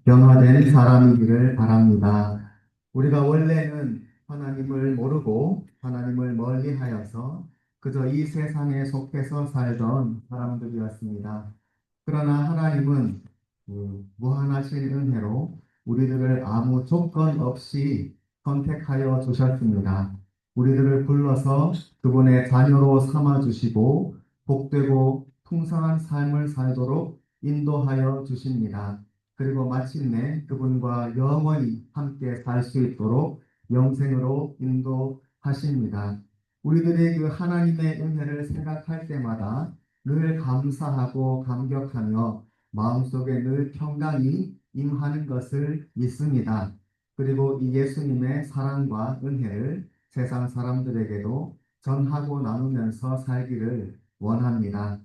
변화된 사람이기를 바랍니다. 우리가 원래는 하나님을 모르고 하나님을 멀리하여서 그저 이 세상에 속해서 살던 사람들이었습니다. 그러나 하나님은 무한하신 은혜로 우리들을 아무 조건 없이 선택하여 주셨습니다. 우리들을 불러서 그분의 자녀로 삼아 주시고 복되고 풍성한 삶을 살도록 인도하여 주십니다. 그리고 마침내 그분과 영원히 함께 살 수 있도록 영생으로 인도하십니다. 우리들의 그 하나님의 은혜를 생각할 때마다 늘 감사하고 감격하며 마음속에 늘 평강이 임하는 것을 믿습니다. 그리고 이 예수님의 사랑과 은혜를 세상 사람들에게도 전하고 나누면서 살기를 원합니다.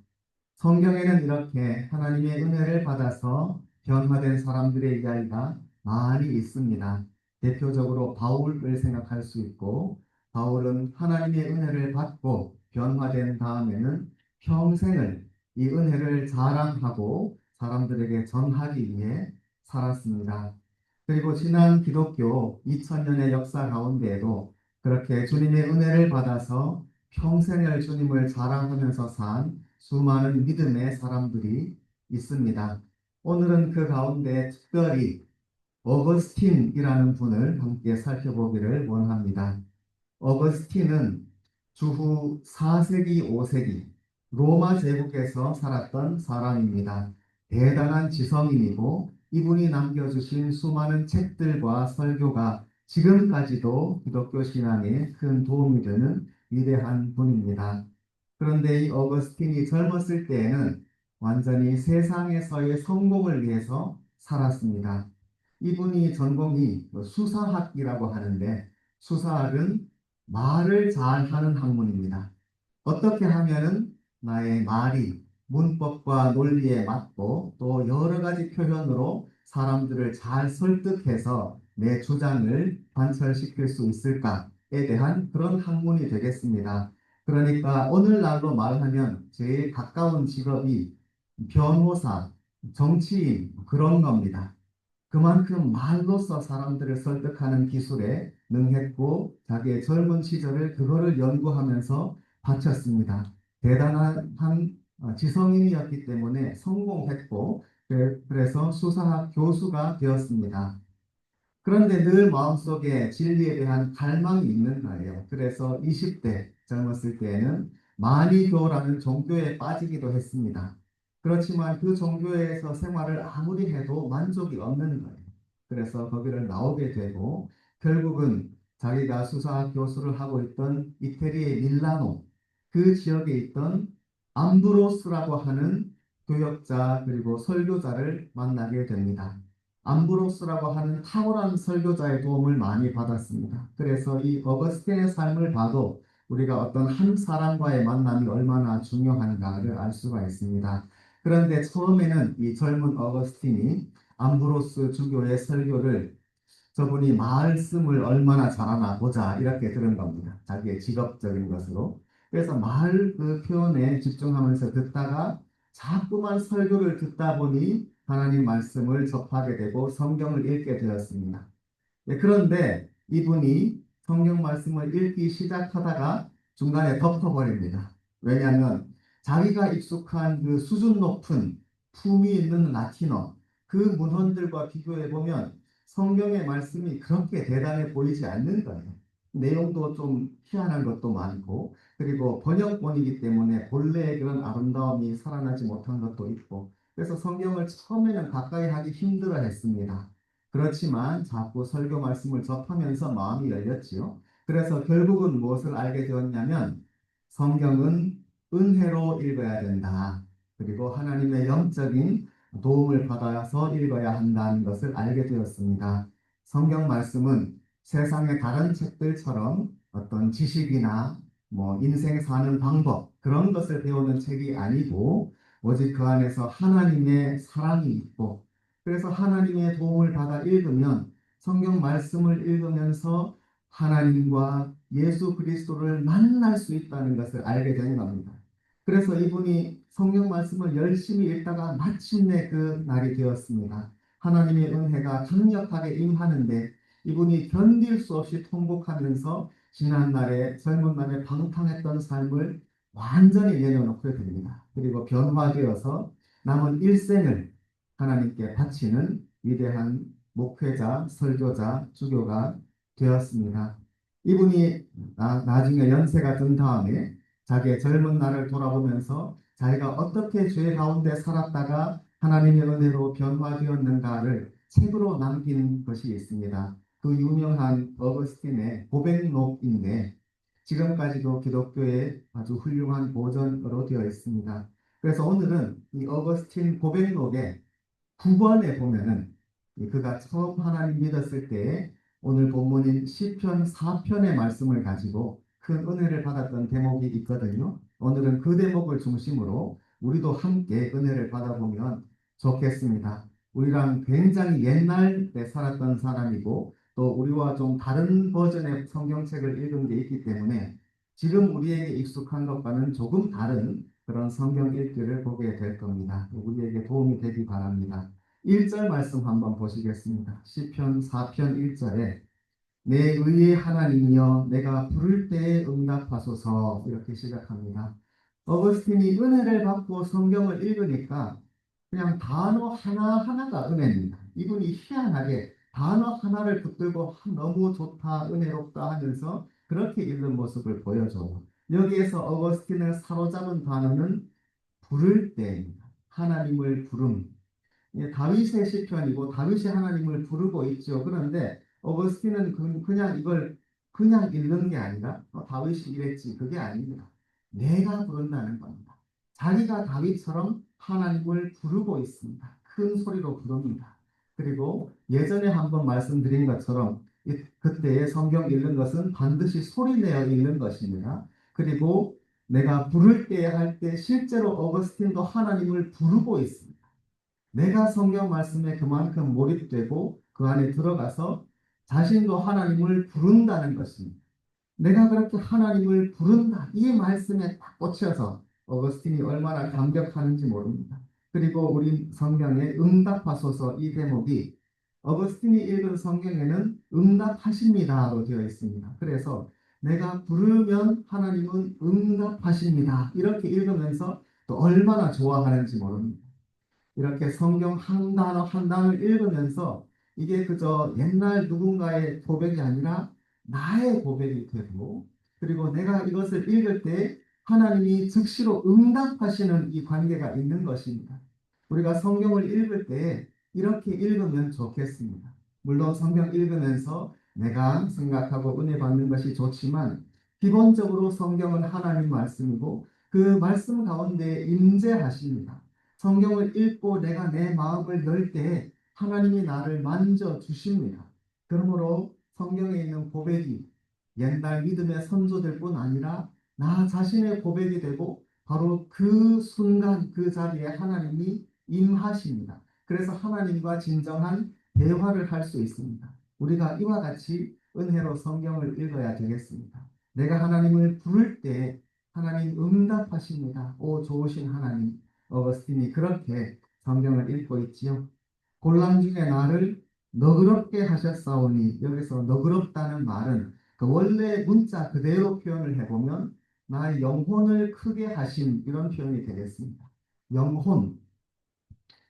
성경에는 이렇게 하나님의 은혜를 받아서 변화된 사람들의 이야기가 많이 있습니다. 대표적으로 바울을 생각할 수 있고, 바울은 하나님의 은혜를 받고 변화된 다음에는 평생을 이 은혜를 자랑하고 사람들에게 전하기 위해 살았습니다. 그리고 지난 기독교 2000년의 역사 가운데에도 그렇게 주님의 은혜를 받아서 평생을 주님을 자랑하면서 산 수많은 믿음의 사람들이 있습니다. 오늘은 그 가운데 특별히 어거스틴이라는 분을 함께 살펴보기를 원합니다. 어거스틴은 주후 4세기, 5세기 로마 제국에서 살았던 사람입니다. 대단한 지성인이고 이분이 남겨주신 수많은 책들과 설교가 지금까지도 기독교 신앙에 큰 도움이 되는 위대한 분입니다. 그런데 이 어거스틴이 젊었을 때에는 완전히 세상에서의 성공을 위해서 살았습니다. 이분이 전공이 수사학이라고 하는데 수사학은 말을 잘하는 학문입니다. 어떻게 하면은 나의 말이 문법과 논리에 맞고 또 여러 가지 표현으로 사람들을 잘 설득해서 내 주장을 관철시킬 수 있을까에 대한 그런 학문이 되겠습니다. 그러니까 오늘날로 말하면 제일 가까운 직업이 변호사, 정치인 그런 겁니다. 그만큼 말로써 사람들을 설득하는 기술에 능했고 자기의 젊은 시절을 그거를 연구하면서 바쳤습니다. 대단한 지성인이었기 때문에 성공했고 그래서 수사학 교수가 되었습니다. 그런데 늘 마음속에 진리에 대한 갈망이 있는 거예요. 그래서 20대 젊었을 때에는 마니교라는 종교에 빠지기도 했습니다. 그렇지만 그 종교에서 생활을 아무리 해도 만족이 없는 거예요. 그래서 거기를 나오게 되고 결국은 자기가 수사학 교수를 하고 있던 이태리의 밀라노 그 지역에 있던 암브로스라고 하는 교역자 그리고 설교자를 만나게 됩니다. 암브로스라고 하는 탁월한 설교자의 도움을 많이 받았습니다. 그래서 이 어거스틴의 삶을 봐도 우리가 어떤 한 사람과의 만남이 얼마나 중요한가를 알 수가 있습니다. 그런데 처음에는 이 젊은 어거스틴이 암브로스 주교의 설교를 저분이 말씀을 얼마나 잘하나 보자 이렇게 들은 겁니다. 자기의 직업적인 것으로. 그래서 말 그 표현에 집중하면서 듣다가 자꾸만 설교를 듣다 보니 하나님 말씀을 접하게 되고 성경을 읽게 되었습니다. 네, 그런데 이분이 성경 말씀을 읽기 시작하다가 중간에 덮어버립니다. 왜냐하면 자기가 익숙한 그 수준 높은 품위 있는 라틴어 그 문헌들과 비교해 보면 성경의 말씀이 그렇게 대단해 보이지 않는 거예요. 내용도 좀 희한한 것도 많고 그리고 번역본이기 때문에 본래의 그런 아름다움이 살아나지 못한 것도 있고 그래서 성경을 처음에는 가까이 하기 힘들어 했습니다. 그렇지만 자꾸 설교 말씀을 접하면서 마음이 열렸지요. 그래서 결국은 무엇을 알게 되었냐면 성경은 은혜로 읽어야 된다. 그리고 하나님의 영적인 도움을 받아서 읽어야 한다는 것을 알게 되었습니다. 성경 말씀은 세상의 다른 책들처럼 어떤 지식이나 인생 사는 방법 그런 것을 배우는 책이 아니고 오직 그 안에서 하나님의 사랑이 있고 그래서 하나님의 도움을 받아 읽으면 성경 말씀을 읽으면서 하나님과 예수 그리스도를 만날 수 있다는 것을 알게 된 겁니다. 그래서 이분이 성경 말씀을 열심히 읽다가 마침내 그 날이 되었습니다. 하나님의 은혜가 강력하게 임하는데 이분이 견딜 수 없이 통곡하면서 지난날에 젊은 날에 방탕했던 삶을 완전히 내려놓게 됩니다. 그리고 변화되어서 남은 일생을 하나님께 바치는 위대한 목회자, 설교자, 주교가 되었습니다. 이분이 나중에 연세가 든 다음에 자기의 젊은 날을 돌아보면서 자기가 어떻게 죄 가운데 살았다가 하나님의 은혜로 변화되었는가를 책으로 남긴 것이 있습니다. 그 유명한 어거스틴의 고백록인데 지금까지도 기독교의 아주 훌륭한 보전으로 되어 있습니다. 그래서 오늘은 이 어거스틴 고백록의 9번에 보면은 그가 처음 하나님 믿었을 때에 오늘 본문인 시편 4편의 말씀을 가지고 큰 은혜를 받았던 대목이 있거든요. 오늘은 그 대목을 중심으로 우리도 함께 은혜를 받아보면 좋겠습니다. 우리랑 굉장히 옛날에 살았던 사람이고 또 우리와 좀 다른 버전의 성경책을 읽은 게 있기 때문에 지금 우리에게 익숙한 것과는 조금 다른 그런 성경 읽기를 보게 될 겁니다. 우리에게 도움이 되기 바랍니다. 1절 말씀 한번 보시겠습니다. 시편 4편 1절에 내 의의 하나님이여 내가 부를 때에 응답하소서 이렇게 시작합니다. 어거스틴이 은혜를 받고 성경을 읽으니까 그냥 단어 하나하나가 은혜입니다. 이분이 희한하게 단어 하나를 붙들고 너무 좋다, 은혜롭다 하면서 그렇게 읽는 모습을 보여줘요. 여기에서 어거스틴을 사로잡은 단어는 부를 때입니다. 하나님을 부름. 다윗의 시편이고 다윗이 하나님을 부르고 있죠. 그런데 어거스틴은 그냥 이걸 그냥 읽는 게 아니라 다윗이 이랬지 그게 아닙니다. 내가 부른다는 겁니다. 자기가 다윗처럼 하나님을 부르고 있습니다. 큰 소리로 부릅니다. 그리고 예전에 한번 말씀드린 것처럼 그때의 성경 읽는 것은 반드시 소리내어 읽는 것입니다. 그리고 내가 부를 때 할 때 실제로 어거스틴도 하나님을 부르고 있습니다. 내가 성경 말씀에 그만큼 몰입되고 그 안에 들어가서 자신도 하나님을 부른다는 것입니다. 내가 그렇게 하나님을 부른다. 이 말씀에 딱 꽂혀서 어거스틴이 얼마나 감격하는지 모릅니다. 그리고 우리 성경에 응답하소서 이 대목이 어거스틴이 읽은 성경에는 응답하십니다로 되어 있습니다. 그래서 내가 부르면 하나님은 응답하십니다. 이렇게 읽으면서 또 얼마나 좋아하는지 모릅니다. 이렇게 성경 한 단어 한 단어를 읽으면서 이게 그저 옛날 누군가의 고백이 아니라 나의 고백이 되고 그리고 내가 이것을 읽을 때 하나님이 즉시로 응답하시는 이 관계가 있는 것입니다. 우리가 성경을 읽을 때 이렇게 읽으면 좋겠습니다. 물론 성경 읽으면서 내가 생각하고 은혜 받는 것이 좋지만 기본적으로 성경은 하나님 말씀이고 그 말씀 가운데 임재하십니다. 성경을 읽고 내가 내 마음을 열 때 하나님이 나를 만져 주십니다. 그러므로 성경에 있는 고백이 옛날 믿음의 선조들뿐 아니라 나 자신의 고백이 되고 바로 그 순간 그 자리에 하나님이 임하십니다. 그래서 하나님과 진정한 대화를 할 수 있습니다. 우리가 이와 같이 은혜로 성경을 읽어야 되겠습니다. 내가 하나님을 부를 때 하나님 응답하십니다. 오 좋으신 하나님. 어거스틴이 그렇게 성경을 읽고 있지요. 곤란 중에 나를 너그럽게 하셨사오니 여기서 너그럽다는 말은 그 원래 문자 그대로 표현을 해보면 나의 영혼을 크게 하신 이런 표현이 되겠습니다. 영혼,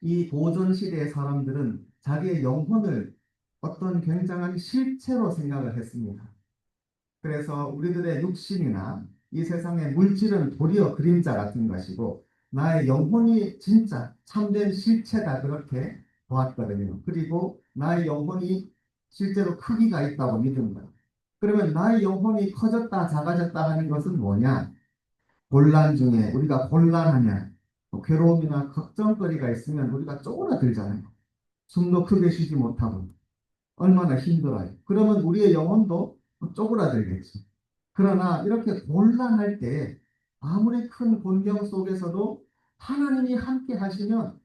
이 고전 시대의 사람들은 자기의 영혼을 어떤 굉장한 실체로 생각을 했습니다. 그래서 우리들의 육신이나 이 세상의 물질은 도리어 그림자 같은 것이고 나의 영혼이 진짜 참된 실체다 그렇게 보았거든요. 그리고 나의 영혼이 실제로 크기가 있다고 믿은 거예요. 그러면 나의 영혼이 커졌다 작아졌다 하는 것은 뭐냐? 곤란 중에 우리가 곤란하면 괴로움이나 걱정거리가 있으면 우리가 쪼그라들잖아요. 숨도 크게 쉬지 못하고 얼마나 힘들어요. 그러면 우리의 영혼도 쪼그라들겠죠. 그러나 이렇게 곤란할 때 아무리 큰 곤경 속에서도 하나님이 함께 하시면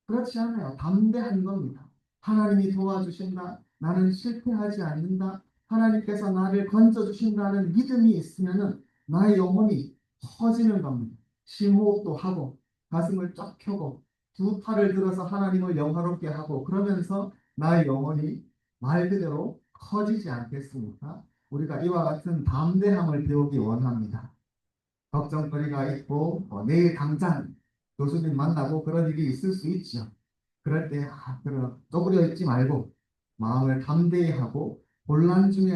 그렇지 않아요. 담대한 겁니다. 하나님이 도와주신다. 나는 실패하지 않는다. 하나님께서 나를 건져주신다는 믿음이 있으면 나의 영혼이 커지는 겁니다. 심호흡도 하고 가슴을 쫙 펴고 두 팔을 들어서 하나님을 영화롭게 하고 그러면서 나의 영혼이 말 그대로 커지지 않겠습니까? 우리가 이와 같은 담대함을 배우기 원합니다. 걱정거리가 있고 내일 당장 교수님 만나고 그런 일이 있을 수 있죠. 그럴 때 그런 쪼그려 있지 말고 마음을 담대히 하고 혼란 중에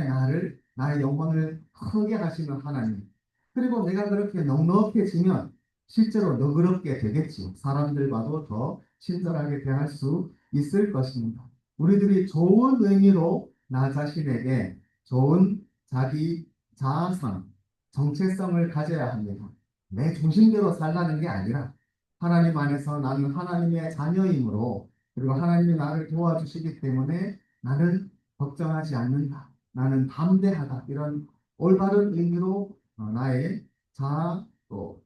나의 영혼을 크게 하시는 하나님. 그리고 내가 그렇게 넉넉해지면 실제로 너그럽게 되겠지요. 사람들과도 더 친절하게 대할 수 있을 것입니다. 우리들이 좋은 의미로 나 자신에게 좋은 자기 자아상, 정체성을 가져야 합니다. 내 중심대로 살라는 게 아니라 하나님 안에서 나는 하나님의 자녀이므로 그리고 하나님이 나를 도와주시기 때문에 나는 걱정하지 않는다. 나는 담대하다. 이런 올바른 의미로 나의 자아 또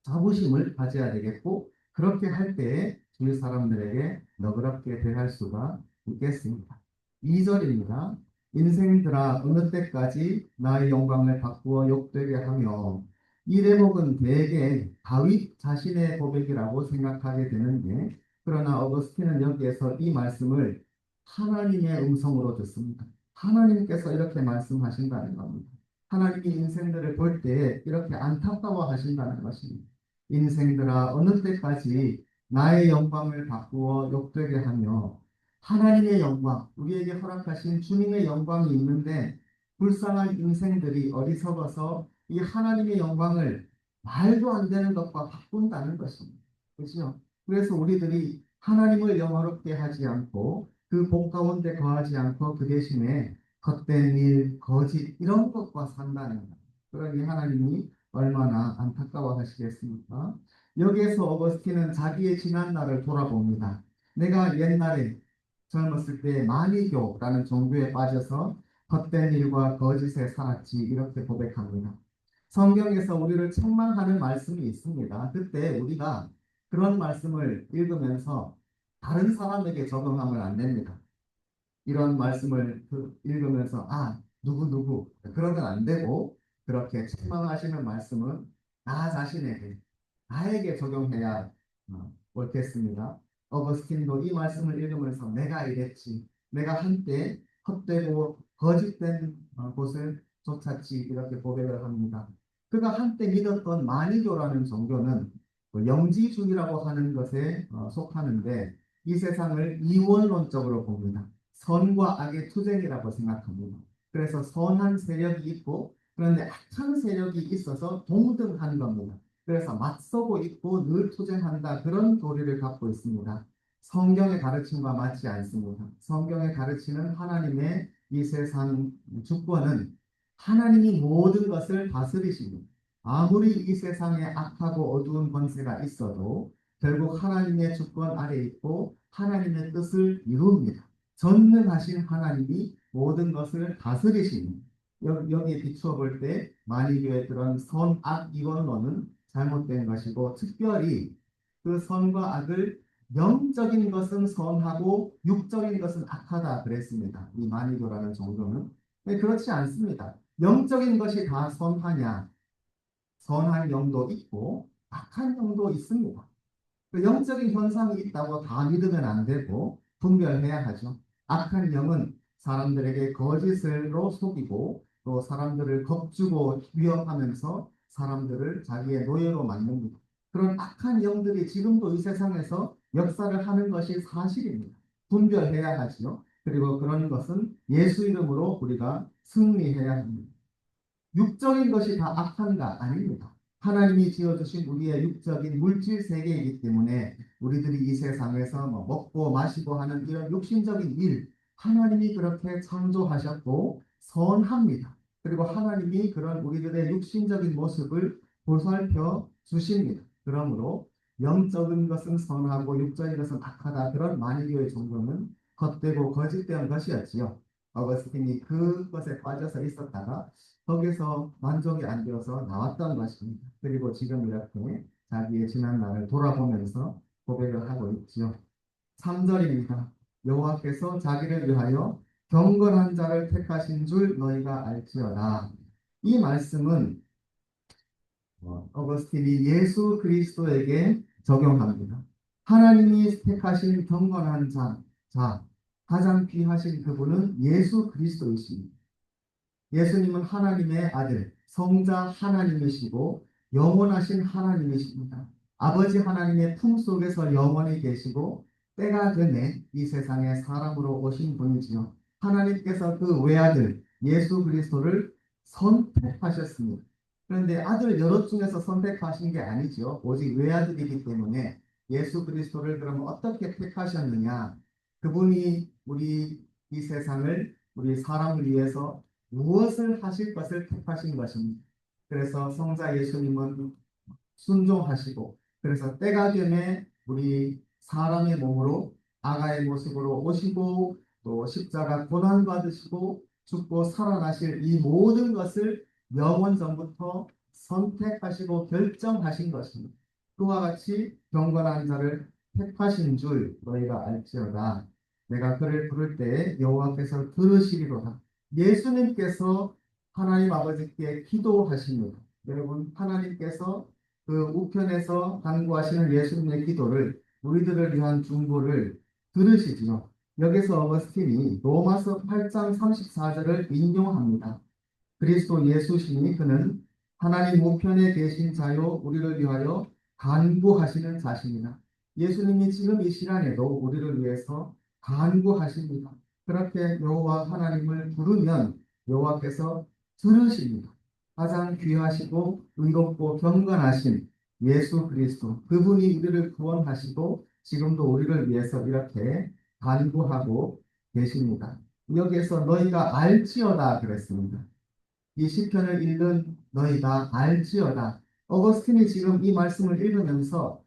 자부심을 가져야 되겠고 그렇게 할 때에 주위 사람들에게 너그럽게 대할 수가 있겠습니다. 2절입니다. 인생들아 어느 때까지 나의 영광을 바꾸어 욕되게 하며 이 대목은 대개 다윗 자신의 고백이라고 생각하게 되는데 그러나 어거스틴은 여기에서 이 말씀을 하나님의 음성으로 듣습니다. 하나님께서 이렇게 말씀하신다는 겁니다. 하나님이 인생들을 볼 때 이렇게 안타까워 하신다는 것입니다. 인생들아 어느 때까지 나의 영광을 바꾸어 욕되게 하며 하나님의 영광, 우리에게 허락하신 주님의 영광이 있는데 불쌍한 인생들이 어리석어서 이 하나님의 영광을 말도 안 되는 것과 바꾼다는 것입니다. 그렇죠? 그래서 우리들이 하나님을 영화롭게 하지 않고 그 복 가운데 거하지 않고 그 대신에 헛된 일, 거짓 이런 것과 산다는 것. 그러니 하나님이 얼마나 안타까워 하시겠습니까? 여기에서 어거스틴은 자기의 지난 날을 돌아봅니다. 내가 옛날에 젊었을 때 마니교라는 종교에 빠져서 헛된 일과 거짓에 살았지 이렇게 고백합니다. 성경에서 우리를 책망하는 말씀이 있습니다. 그때 우리가 그런 말씀을 읽으면서 다른 사람에게 적용하면 안 됩니다. 이런 말씀을 읽으면서 누구 그러면 안 되고 그렇게 책망하시는 말씀은 나 자신에게 나에게 적용해야 옳겠습니다. 어거스틴도 이 말씀을 읽으면서 내가 이랬지 내가 한때 헛되고 거짓된 곳을 쫓았지 이렇게 고백을 합니다. 그가 한때 믿었던 마니교라는 종교는 영지주의라고 하는 것에 속하는데 이 세상을 이원론적으로 봅니다. 선과 악의 투쟁이라고 생각합니다. 그래서 선한 세력이 있고 그런데 악한 세력이 있어서 동등한 겁니다. 그래서 맞서고 있고 늘 투쟁한다 그런 도리를 갖고 있습니다. 성경의 가르침과 맞지 않습니다. 성경의 가르치는 하나님의 이 세상 주권은 하나님이 모든 것을 다스리십니다. 아무리 이 세상에 악하고 어두운 권세가 있어도 결국 하나님의 주권 아래 있고 하나님의 뜻을 이룹니다. 전능하신 하나님이 모든 것을 다스리십니다. 여기에 비추어 볼 때 만이교의 그런 선악 이원론은 잘못된 것이고 특별히 그 선과 악을 영적인 것은 선하고 육적인 것은 악하다 그랬습니다. 이 만이교라는 종교는 그렇지 않습니다. 영적인 것이 다 선하냐? 선한 영도 있고 악한 영도 있습니다. 그 영적인 현상이 있다고 다 믿으면 안 되고 분별해야 하죠. 악한 영은 사람들에게 거짓으로 속이고 또 사람들을 겁주고 위협하면서 사람들을 자기의 노예로 만듭니다. 그런 악한 영들이 지금도 이 세상에서 역사를 하는 것이 사실입니다. 분별해야 하지요. 그리고 그런 것은 예수 이름으로 우리가 승리해야 합니다. 육적인 것이 다 악한가? 아닙니다. 하나님이 지어주신 우리의 육적인 물질 세계이기 때문에 우리들이 이 세상에서 먹고 마시고 하는 이런 육신적인 일, 하나님이 그렇게 창조하셨고 선합니다. 그리고 하나님이 그런 우리들의 육신적인 모습을 보살펴 주십니다. 그러므로 영적인 것은 선하고 육적인 것은 악하다. 그런 만유의 종교는 헛되고 거짓된 것이었지요. 어거스틴이 그것에 빠져서 있었다가 거기서 만족이 안 되어서 나왔던 것입니다. 그리고 지금 이렇게 자기의 지난 날을 돌아보면서 고백을 하고 있지요. 3절입니다. 여호와께서 자기를 위하여 경건한 자를 택하신 줄 너희가 알지어다. 이 말씀은 어거스틴이 예수 그리스도에게 적용합니다. 하나님이 택하신 경건한 자, 가장 귀하신 그분은 예수 그리스도이십니다. 예수님은 하나님의 아들, 성자 하나님이시고 영원하신 하나님이십니다. 아버지 하나님의 품속에서 영원히 계시고 때가 되매 이 세상에 사람으로 오신 분이지요. 하나님께서 그 외아들 예수 그리스도를 선택하셨습니다. 그런데 아들 여럿 중에서 선택하신 게 아니죠. 오직 외아들이기 때문에 예수 그리스도를 그럼 어떻게 택하셨느냐? 그분이 이 세상을 우리 사람을 위해서 무엇을 하실 것을 택하신 것입니다. 그래서 성자 예수님은 순종하시고 그래서 때가 되매 우리 사람의 몸으로 아가의 모습으로 오시고 또 십자가 고난 받으시고 죽고 살아나실 이 모든 것을 영원 전부터 선택하시고 결정하신 것입니다. 그와 같이 경건한 자를 택하신 줄 너희가 알지어다. 내가 그를 부를 때에 여호와께서 들으시리로다. 예수님께서 하나님 아버지께 기도하십니다. 여러분 하나님께서 그 우편에서 간구하시는 예수님의 기도를 우리들을 위한 중보를 들으시지요. 여기서 어거스틴이 로마서 8장 34절을 인용합니다. 그리스도 예수시니 그는 하나님 우편에 계신 자요 우리를 위하여 간구하시는 자십니다. 예수님이 지금 이 시간에도 우리를 위해서 간구하십니다. 그렇게 여호와 하나님을 부르면 여호와께서 들으십니다. 가장 귀하시고 의롭고 경건하신 예수 그리스도 그분이 우리를 구원하시고 지금도 우리를 위해서 이렇게 간구하고 계십니다. 여기에서 너희가 알지어다 그랬습니다. 이 시편을 읽는 너희가 알지어다. 어거스틴이 지금 이 말씀을 읽으면서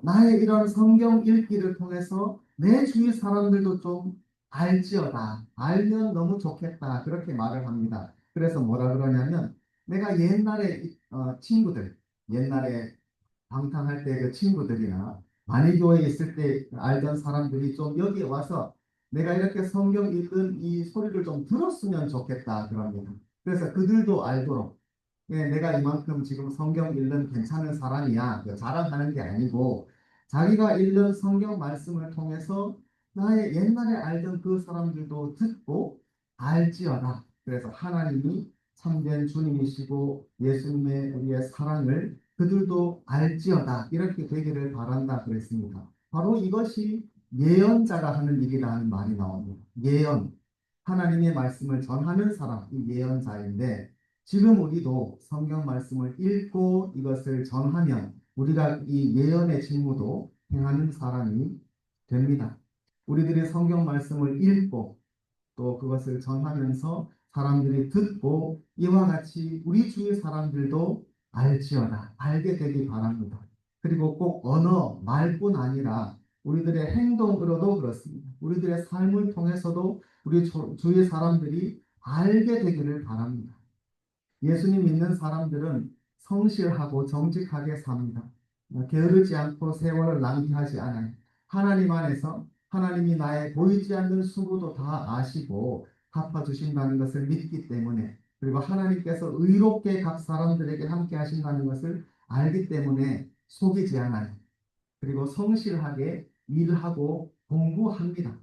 나의 이런 성경 읽기를 통해서 내 주위 사람들도 좀 알지어다. 알면 너무 좋겠다. 그렇게 말을 합니다. 그래서 뭐라 그러냐면 내가 옛날에 친구들, 옛날에 방탕할 때 그 친구들이나 만일교회에 있을 때 알던 사람들이 좀 여기에 와서 내가 이렇게 성경 읽은 이 소리를 좀 들었으면 좋겠다 그럽니다. 그래서 그들도 알도록 내가 이만큼 지금 성경 읽는 괜찮은 사람이야 자랑하는 게 아니고 자기가 읽는 성경 말씀을 통해서 나의 옛날에 알던 그 사람들도 듣고 알지어다. 그래서 하나님이 참된 주님이시고 예수님의 우리의 사랑을 그들도 알지어다. 이렇게 되기를 바란다 그랬습니다. 바로 이것이 예언자가 하는 일이라는 말이 나옵니다. 예언, 하나님의 말씀을 전하는 사람이 예언자인데 지금 우리도 성경 말씀을 읽고 이것을 전하면 우리가 이 예언의 직무도 행하는 사람이 됩니다. 우리들이 성경 말씀을 읽고 또 그것을 전하면서 사람들이 듣고 이와 같이 우리 주위 사람들도 알지어다. 알게 되기 바랍니다. 그리고 꼭 언어, 말뿐 아니라 우리들의 행동으로도 그렇습니다. 우리들의 삶을 통해서도 우리 주위 사람들이 알게 되기를 바랍니다. 예수님 믿는 사람들은 성실하고 정직하게 삽니다. 게으르지 않고 세월을 낭비하지 않아요. 하나님 안에서 하나님이 나의 보이지 않는 수고도 다 아시고 갚아주신다는 것을 믿기 때문에 그리고 하나님께서 의롭게 각 사람들에게 함께 하신다는 것을 알기 때문에 속이지 않아요. 그리고 성실하게 일하고 공부합니다.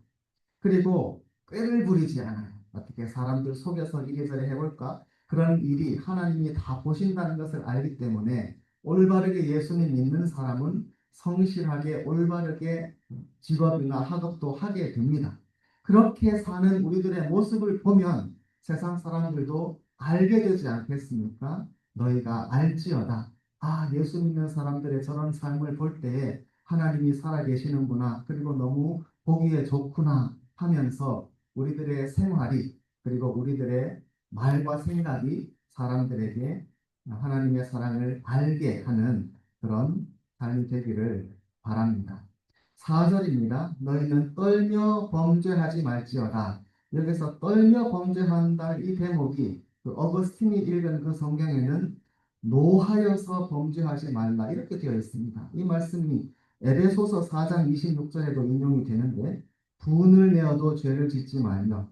그리고 꾀를 부리지 않아요. 어떻게 사람들 속여서 이래저래 해볼까? 그런 일이 하나님이 다 보신다는 것을 알기 때문에 올바르게 예수님 믿는 사람은 성실하게 올바르게 직업이나 학업도 하게 됩니다. 그렇게 사는 우리들의 모습을 보면 세상 사람들도 알게 되지 않겠습니까? 너희가 알지어다. 아, 예수 믿는 사람들의 저런 삶을 볼 때에 하나님이 살아계시는구나. 그리고 너무 보기에 좋구나 하면서 우리들의 생활이 그리고 우리들의 말과 생각이 사람들에게 하나님의 사랑을 알게 하는 그런 삶이 되기를 바랍니다. 4절입니다. 너희는 떨며 범죄하지 말지어다. 여기서 떨며 범죄한다 이 대목이 그 어거스틴이 읽은 그 성경에는 노하여서 범죄하지 말라 이렇게 되어 있습니다. 이 말씀이 에베소서 4장 26절에도 인용이 되는데 분을 내어도 죄를 짓지 말며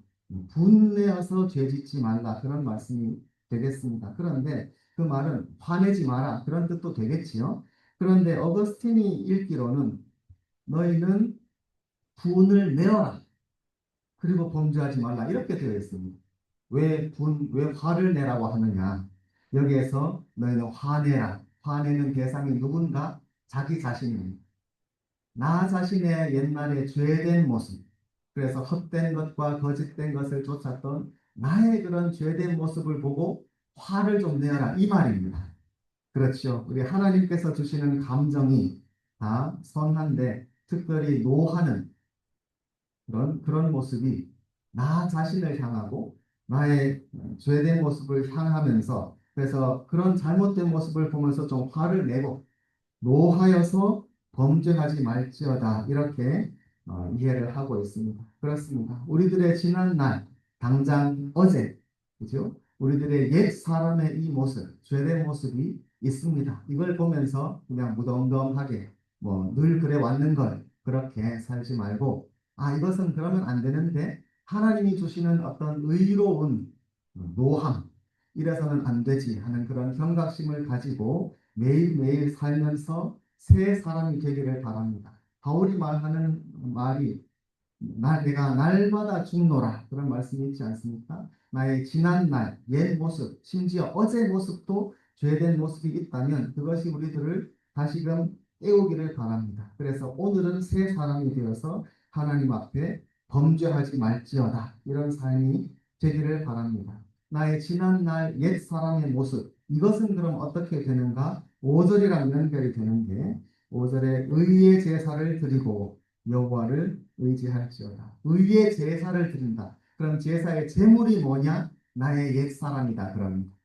분내어서 죄 짓지 말라 그런 말씀이 되겠습니다. 그런데 그 말은 화내지 마라 그런 뜻도 되겠지요. 그런데 어거스틴이 읽기로는 너희는 분을 내어라. 그리고 범죄하지 말라. 이렇게 되어 있습니다. 왜 화를 내라고 하느냐? 여기에서 너희는 화내라. 화내는 대상이 누군가? 자기 자신입니다. 나 자신의 옛날에 죄된 모습, 그래서 헛된 것과 거짓된 것을 쫓았던 나의 그런 죄된 모습을 보고 화를 좀 내어라. 이 말입니다. 그렇죠. 우리 하나님께서 주시는 감정이 다 선한데 특별히 노하는 그런 모습이 나 자신을 향하고 나의 죄된 모습을 향하면서 그래서 그런 잘못된 모습을 보면서 좀 화를 내고 노하여서 범죄하지 말지어다 이렇게 이해를 하고 있습니다. 그렇습니다. 우리들의 지난 날, 당장 어제, 그죠? 우리들의 옛 사람의 이 모습, 죄된 모습이 있습니다. 이걸 보면서 그냥 무덤덤하게 뭐 늘 그래 왔는 걸 그렇게 살지 말고 이것은 그러면 안 되는데 하나님이 주시는 어떤 의로운 노함 이래서는 안 되지 하는 그런 경각심을 가지고 매일매일 살면서 새 사람이 되기를 바랍니다. 바울이 말하는 말이 내가 날마다 죽노라 그런 말씀이 있지 않습니까? 나의 지난 날, 옛 모습, 심지어 어제 모습도 죄된 모습이 있다면 그것이 우리들을 다시금 깨우기를 바랍니다. 그래서 오늘은 새 사람이 되어서 하나님 앞에 범죄하지 말지어다 이런 삶이 되기를 바랍니다. 나의 지난 날 옛 사람의 모습 이것은 그럼 어떻게 되는가? 5절이랑 연결이 되는 게 5절에 의의 제사를 드리고 여호와를 의지할지어다. 의의 제사를 드린다. 그럼 제사의 제물이 뭐냐? 나의 옛사람이다. 그럽니다.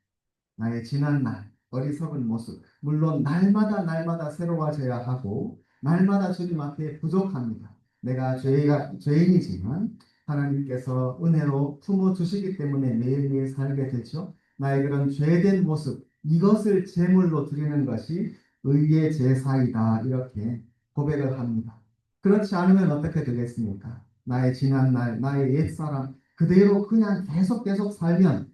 나의 지난 날, 어리석은 모습. 물론 날마다 새로워져야 하고 날마다 주님 앞에 부족합니다. 내가 죄인이지만 하나님께서 은혜로 품어주시기 때문에 매일매일 살게 되죠. 나의 그런 죄된 모습, 이것을 제물로 드리는 것이 의의 제사이다. 이렇게 고백을 합니다. 그렇지 않으면 어떻게 되겠습니까? 나의 지난 날, 나의 옛사람 그대로 그냥 계속 살면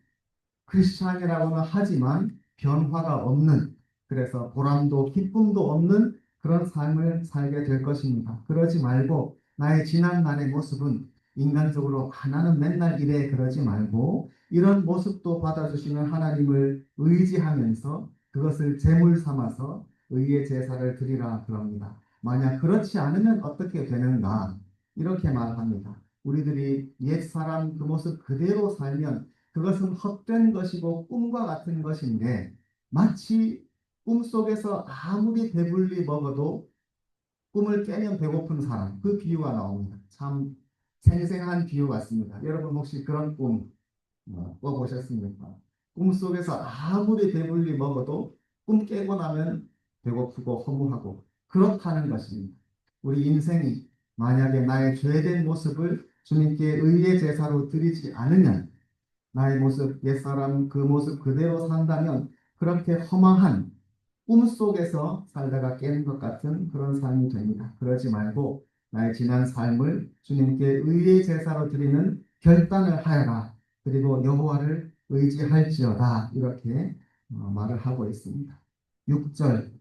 크리스찬이라고는 하지만 변화가 없는 그래서 보람도 기쁨도 없는 그런 삶을 살게 될 것입니다. 그러지 말고 나의 지난 날의 모습은 인간적으로 나는 맨날 이래 그러지 말고 이런 모습도 받아주시는 하나님을 의지하면서 그것을 제물 삼아서 의의 제사를 드리라 그럽니다. 만약 그렇지 않으면 어떻게 되는가? 이렇게 말합니다. 우리들이 옛사람 그 모습 그대로 살면 그것은 헛된 것이고 꿈과 같은 것인데 마치 꿈속에서 아무리 배불리 먹어도 꿈을 깨면 배고픈 사람 그 비유가 나옵니다. 참 생생한 비유 같습니다. 여러분 혹시 그런 꿈 꿔보셨습니까? 꿈속에서 아무리 배불리 먹어도 꿈 깨고 나면 배고프고 허무하고 그렇다는 것입니다. 우리 인생이 만약에 나의 죄된 모습을 주님께 의의 제사로 드리지 않으면 나의 모습, 옛사람 그 모습 그대로 산다면 그렇게 허망한 꿈속에서 살다가 깨는 것 같은 그런 삶이 됩니다. 그러지 말고 나의 지난 삶을 주님께 의의 제사로 드리는 결단을 하여라. 그리고 여호와를 의지할지어다. 이렇게 말을 하고 있습니다. 6절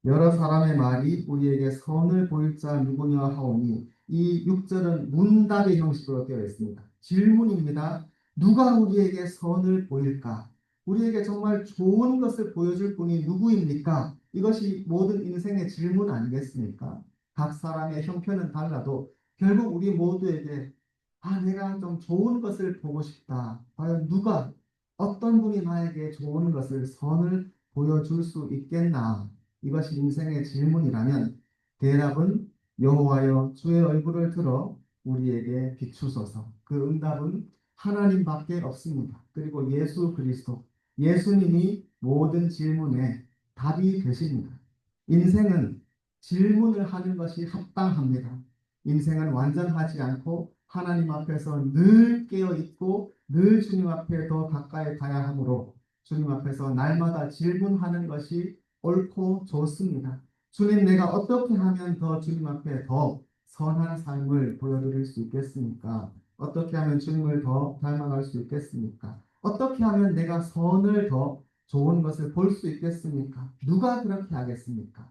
여러 사람의 말이 우리에게 선을 보일 자 누구냐 하오니 이 6절은 문답의 형식으로 되어 있습니다. 질문입니다. 누가 우리에게 선을 보일까? 우리에게 정말 좋은 것을 보여줄 분이 누구입니까? 이것이 모든 인생의 질문 아니겠습니까? 각 사람의 형편은 달라도 결국 우리 모두에게 내가 좀 좋은 것을 보고 싶다. 과연 누가 어떤 분이 나에게 좋은 것을 선을 보여줄 수 있겠나? 이것이 인생의 질문이라면 대답은 여호와여 주의 얼굴을 들어 우리에게 비추소서. 그 응답은 하나님밖에 없습니다. 그리고 예수 그리스도, 예수님이 모든 질문에 답이 되십니다. 인생은 질문을 하는 것이 합당합니다. 인생은 완전하지 않고 하나님 앞에서 늘 깨어 있고 늘 주님 앞에 더 가까이 가야 하므로 주님 앞에서 날마다 질문하는 것이 옳고 좋습니다. 주님, 내가 어떻게 하면 더 주님 앞에 더 선한 삶을 보여드릴 수 있겠습니까? 어떻게 하면 주님을 더 닮아갈 수 있겠습니까? 어떻게 하면 내가 선을 더 좋은 것을 볼 수 있겠습니까? 누가 그렇게 하겠습니까?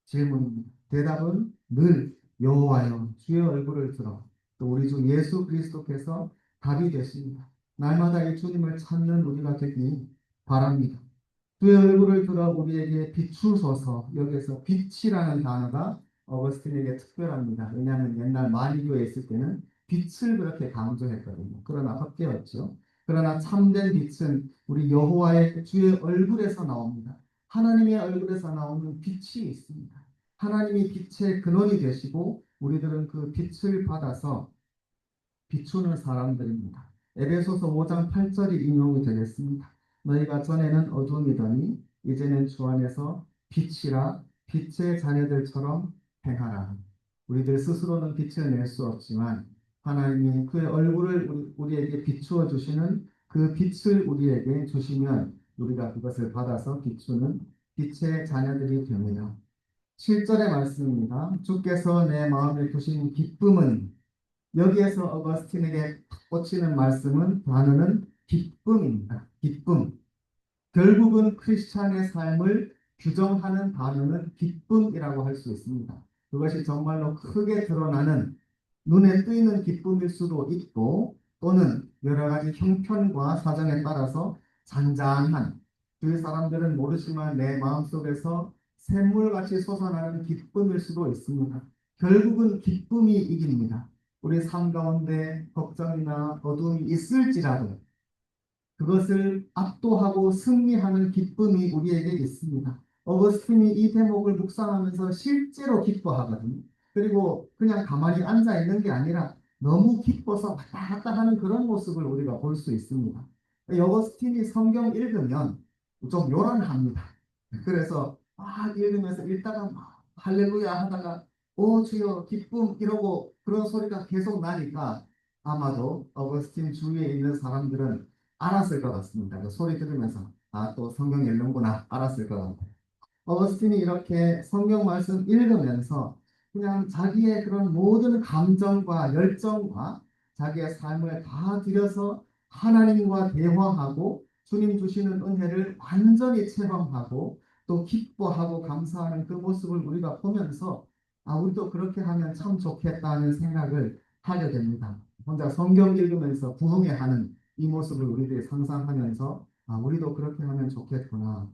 질문입니다. 대답은 늘 여호와여 주의 얼굴을 들어 또 우리 주 예수 그리스도께서 답이 되십니다. 날마다 이 주님을 찾는 우리가 되기 바랍니다. 주의 얼굴을 들어 우리에게 비추소서. 여기에서 빛이라는 단어가 어거스틴에게 특별합니다. 왜냐하면 옛날 마리교에 있을 때는 빛을 그렇게 강조했거든요. 그러나 헛되었죠. 그러나 참된 빛은 우리 여호와의 주의 얼굴에서 나옵니다. 하나님의 얼굴에서 나오는 빛이 있습니다. 하나님이 빛의 근원이 되시고 우리들은 그 빛을 받아서 비추는 사람들입니다. 에베소서 5장 8절이 인용이 되겠습니다. 너희가 전에는 어둠이더니 이제는 주 안에서 빛이라 빛의 자녀들처럼 행하라. 우리들 스스로는 빛을 낼 수 없지만 하나님이 그의 얼굴을 우리에게 비추어 주시는 그 빛을 우리에게 주시면 우리가 그것을 받아서 비추는 빛의 자녀들이 됩니다. 7절의 말씀입니다. 주께서 내 마음에 두신 기쁨은, 여기에서 어거스틴에게 꽂히는 말씀은 단어는 기쁨입니다. 기쁨. 결국은 크리스찬의 삶을 규정하는 단어는 기쁨이라고 할 수 있습니다. 그것이 정말로 크게 드러나는 눈에 띄는 기쁨일 수도 있고 또는 여러 가지 형편과 사정에 따라서 잔잔한, 주위 사람들은 모르지만 내 마음속에서 샘물같이 솟아나는 기쁨일 수도 있습니다. 결국은 기쁨이 이깁니다. 우리 삶 가운데 걱정이나 어둠이 있을지라도 그것을 압도하고 승리하는 기쁨이 우리에게 있습니다. 어거스틴이 이 대목을 묵상하면서 실제로 기뻐하거든요. 그리고 그냥 가만히 앉아 있는 게 아니라 너무 기뻐서 왔다 갔다 하는 그런 모습을 우리가 볼 수 있습니다. 어거스틴이 성경 읽으면 좀 요란합니다. 그래서 읽으면서 읽다가 막 할렐루야 하다가 오 주여 기쁨 이러고 그런 소리가 계속 나니까 아마도 어거스틴 주위에 있는 사람들은 알았을 것 같습니다. 그 소리 들으면서 또 성경 읽는구나 알았을 것 같아요. 어거스틴이 이렇게 성경 말씀 읽으면서 그냥 자기의 그런 모든 감정과 열정과 자기의 삶을 다 들여서 하나님과 대화하고 주님 주시는 은혜를 완전히 체험하고 또 기뻐하고 감사하는 그 모습을 우리가 보면서 우리도 그렇게 하면 참 좋겠다는 생각을 하게 됩니다. 혼자 성경 읽으면서 부흥회하는 이 모습을 우리들이 상상하면서 우리도 그렇게 하면 좋겠구나.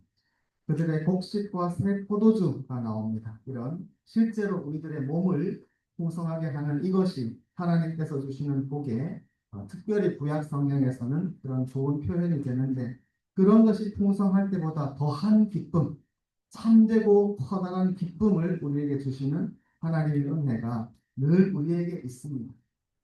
그들의 곡식과 새 포도주가 나옵니다. 이런 실제로 우리들의 몸을 풍성하게 하는 이것이 하나님께서 주시는 복에 특별히 구약 성경에서는 그런 좋은 표현이 되는데 그런 것이 풍성할 때보다 더한 기쁨, 참되고 커다란 기쁨을 우리에게 주시는 하나님의 은혜가 늘 우리에게 있습니다.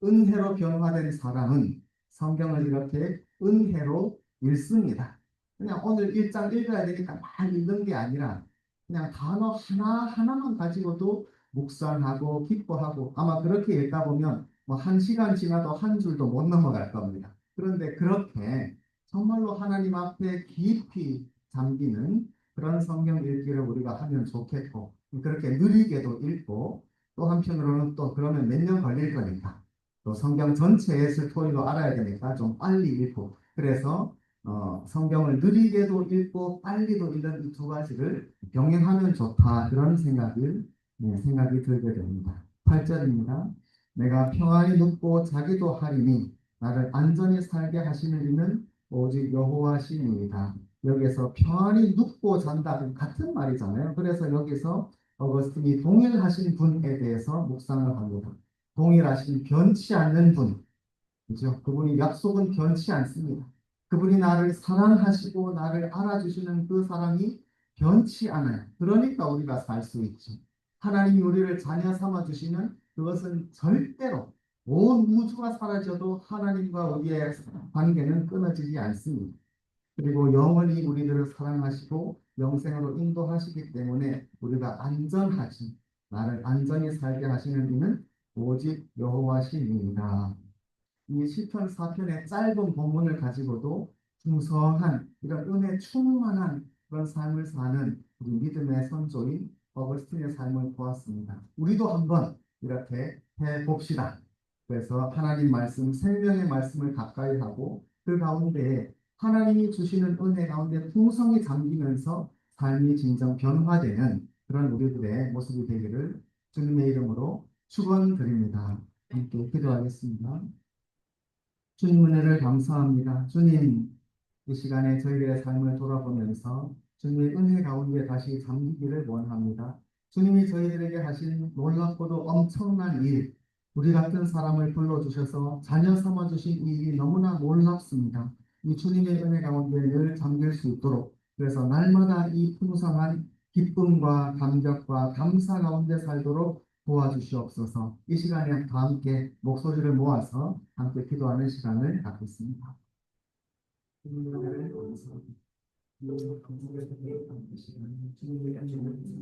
은혜로 변화된 사람은 성경을 이렇게 은혜로 읽습니다. 그냥 오늘 1장 읽어야 되니까 막 읽는 게 아니라 그냥 단어 하나하나만 가지고도 묵상하고 기뻐하고 아마 그렇게 읽다 보면 뭐 1시간 지나도 한 줄도 못 넘어갈 겁니다. 그런데 그렇게 정말로 하나님 앞에 깊이 잠기는 그런 성경 읽기를 우리가 하면 좋겠고 그렇게 느리게도 읽고 또 한편으로는 또 그러면 몇 년 걸릴 거니까 또 성경 전체의 스토리도 알아야 되니까 좀 빨리 읽고 그래서 성경을 느리게도 읽고 빨리도 읽는 이 두 가지를 병행하면 좋다 그런 생각이 들게 됩니다. 8절입니다. 내가 평안히 눕고 자기도 하리니 나를 안전히 살게 하시는 이는 오직 여호와시니이다. 여기서 평안히 눕고 잔다 같은 말이잖아요. 그래서 여기서 어거스틴이 동일하신 분에 대해서 묵상을 합니다. 동일하신 변치 않는 분, 그죠? 그분이 약속은 변치 않습니다. 그분이 나를 사랑하시고 나를 알아주시는 그 사랑이 변치 않아요. 그러니까 우리가 살 수 있죠. 하나님이 우리를 자녀 삼아 주시면 그것은 절대로 온 우주가 사라져도 하나님과 우리의 관계는 끊어지지 않습니다. 그리고 영원히 우리들을 사랑하시고 영생으로 인도하시기 때문에 우리가 안전하지, 나를 안전히 살게 하시는 이는 오직 여호와시니이다. 이 시편 4편의 짧은 본문을 가지고도 풍성한 이런 은혜 충만한 그런 삶을 사는 우리 믿음의 선조인 어거스틴의 삶을 보았습니다. 우리도 한번 이렇게 해봅시다. 그래서 하나님 말씀, 생명의 말씀을 가까이 하고 그 가운데 하나님이 주시는 은혜 가운데 풍성히 잠기면서 삶이 진정 변화되는 그런 우리들의 모습이 되기를 주님의 이름으로 축원드립니다. 함께 기도하겠습니다. 주님 은혜를 감사합니다. 주님, 이 시간에 저희들의 삶을 돌아보면서 주님의 은혜 가운데 다시 잠기기를 원합니다. 주님이 저희들에게 하신 놀랍고도 엄청난 일, 우리 같은 사람을 불러주셔서 자녀 삼아주신 이 일이 너무나 놀랍습니다. 이 주님의 은혜 가운데 늘 잠길 수 있도록, 그래서 날마다 이 풍성한 기쁨과 감격과 감사 가운데 살도록 도와주시옵소서. 이 시간에 다 함께 목소리를 모아서 함께 기도하는 시간을 갖겠습니다. 주님의 은혜를 감사합니다. 주님의 은혜를 감사합니다.